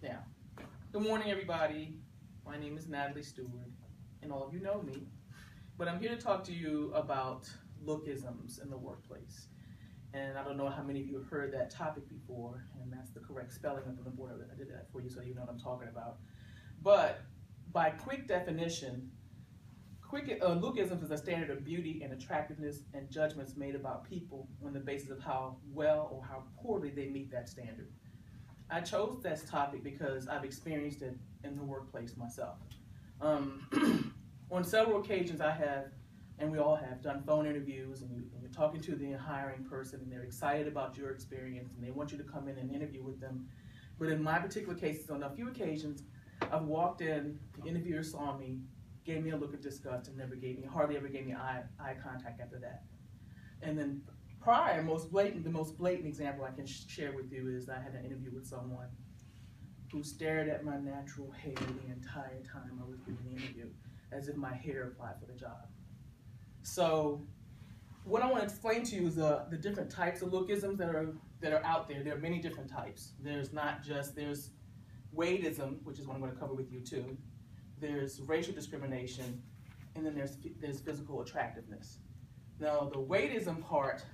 Now, good morning, everybody. My name is Natalie Stewart, and all of you know me. But I'm here to talk to you about lookisms in the workplace. And I don't know how many of you have heard that topic before, and that's the correct spelling up on the board. I did that for you so you know what I'm talking about. But by quick definition, lookisms is a standard of beauty and attractiveness and judgments made about people on the basis of how well or how poorly they meet that standard. I chose this topic because I've experienced it in the workplace myself. On several occasions I have, and we all have, done phone interviews, and you're talking to the hiring person and they're excited about your experience and they want you to come in and interview with them. But in my particular cases, on a few occasions, I've walked in, the interviewer saw me, gave me a look of disgust, and hardly ever gave me eye contact after that. And then the most blatant example I can share with you is I had an interview with someone who stared at my natural hair the entire time I was doing the interview, as if my hair applied for the job. So what I want to explain to you is the different types of lookisms that are out there. There are many different types. There's weightism, which is what I'm going to cover with you too. There's racial discrimination, and then there's physical attractiveness. Now, the weightism part,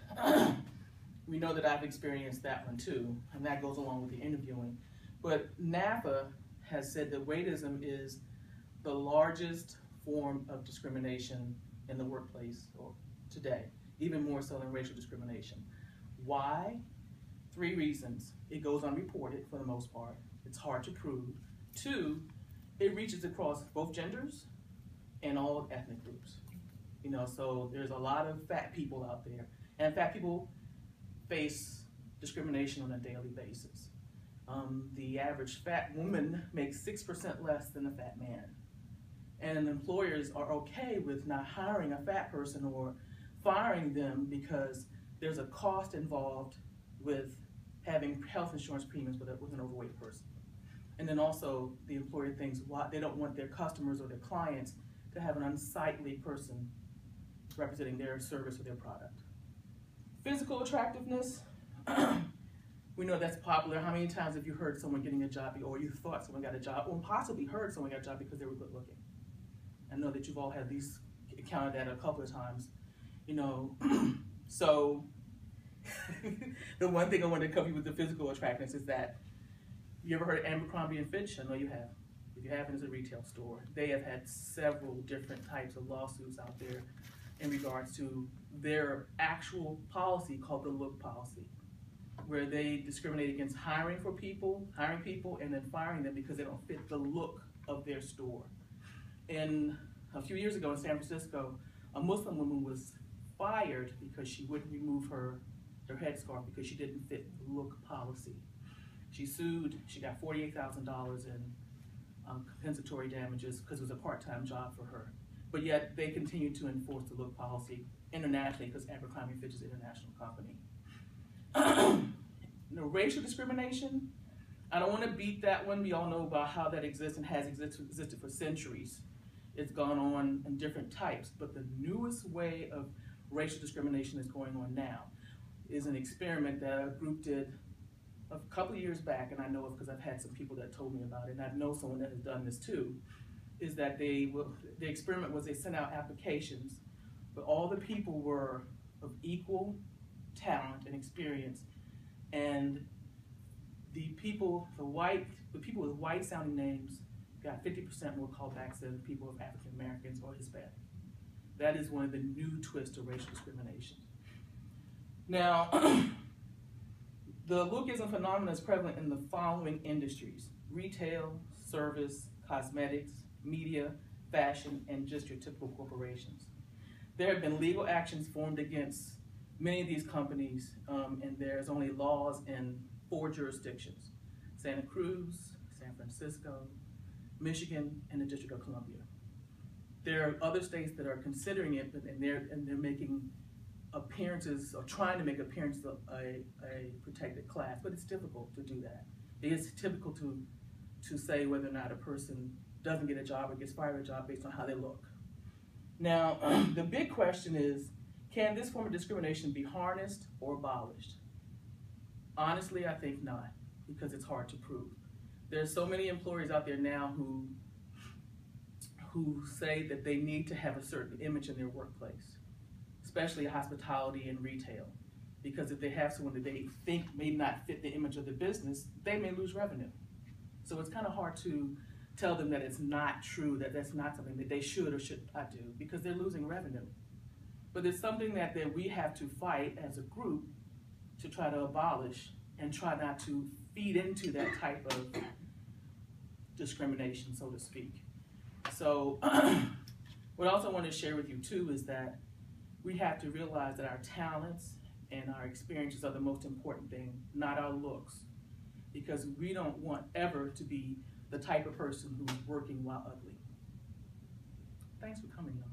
we know that I've experienced that one too, and that goes along with the interviewing. But NAFA has said that weightism is the largest form of discrimination in the workplace today, even more so than racial discrimination. Why? 3 reasons. It goes unreported for the most part. It's hard to prove. 2, it reaches across both genders and all ethnic groups. So there's a lot of fat people out there, and fat people face discrimination on a daily basis. The average fat woman makes 6% less than a fat man. And employers are okay with not hiring a fat person or firing them because there's a cost involved with having health insurance premiums with an overweight person. And then also the employer thinks they don't want their customers or their clients to have an unsightly person representing their service or their product. Physical attractiveness, we know that's popular. How many times have you heard someone getting a job, or you thought someone got a job, or possibly heard someone got a job because they were good looking? I know that you've all had at least encountered that a couple of times. So the one thing I wanted to cover you with the physical attractiveness is that, you ever heard of Abercrombie & Fitch? I know you have. If you haven't, it's a retail store. They have had several different types of lawsuits out there in regards to their actual policy called the look policy, where they discriminate against hiring people, and then firing them because they don't fit the look of their store. And a few years ago in San Francisco, a Muslim woman was fired because she wouldn't remove her headscarf because she didn't fit the look policy. She sued, she got $48,000 in compensatory damages because it was a part-time job for her. But yet they continued to enforce the look policy internationally because Abercrombie & Fitch is an international company. Racial discrimination, I don't want to beat that one. We all know about how that exists and has existed for centuries. It's gone on in different types, but the newest way of racial discrimination that's going on now is an experiment that a group did a couple of years back, and I know it because I've had some people that told me about it, and I know someone that has done this too, is that the experiment was they sent out applications, but all the people were of equal talent and experience, and the people with white sounding names got 50% more callbacks than people of African Americans or Hispanic. That is one of the new twists of racial discrimination. Now, the lookism phenomenon is prevalent in the following industries: retail, service, cosmetics, media, fashion, and just your typical corporations. There have been legal actions formed against many of these companies, and there's only laws in 4 jurisdictions: Santa Cruz, San Francisco, Michigan, and the District of Columbia. There are other states that are considering it, and they're making appearances, or trying to make appearances of a protected class, but it's difficult to do that. It is typical to say whether or not a person doesn't get a job or gets fired a job based on how they look. Now, the big question is, can this form of discrimination be harnessed or abolished? Honestly, I think not, because it's hard to prove. There's so many employers out there now who say that they need to have a certain image in their workplace, especially hospitality and retail, because if they have someone that they think may not fit the image of the business, they may lose revenue. So it's kind of hard to tell them that it's not true, that that's not something that they should or should not do, because they're losing revenue. But it's something that we have to fight as a group to try to abolish and try not to feed into that type of discrimination, so to speak. So what I also want to share with you too is that we have to realize that our talents and our experiences are the most important thing, not our looks, because we don't want ever to be the type of person who's working while ugly. Thanks for coming, y'all.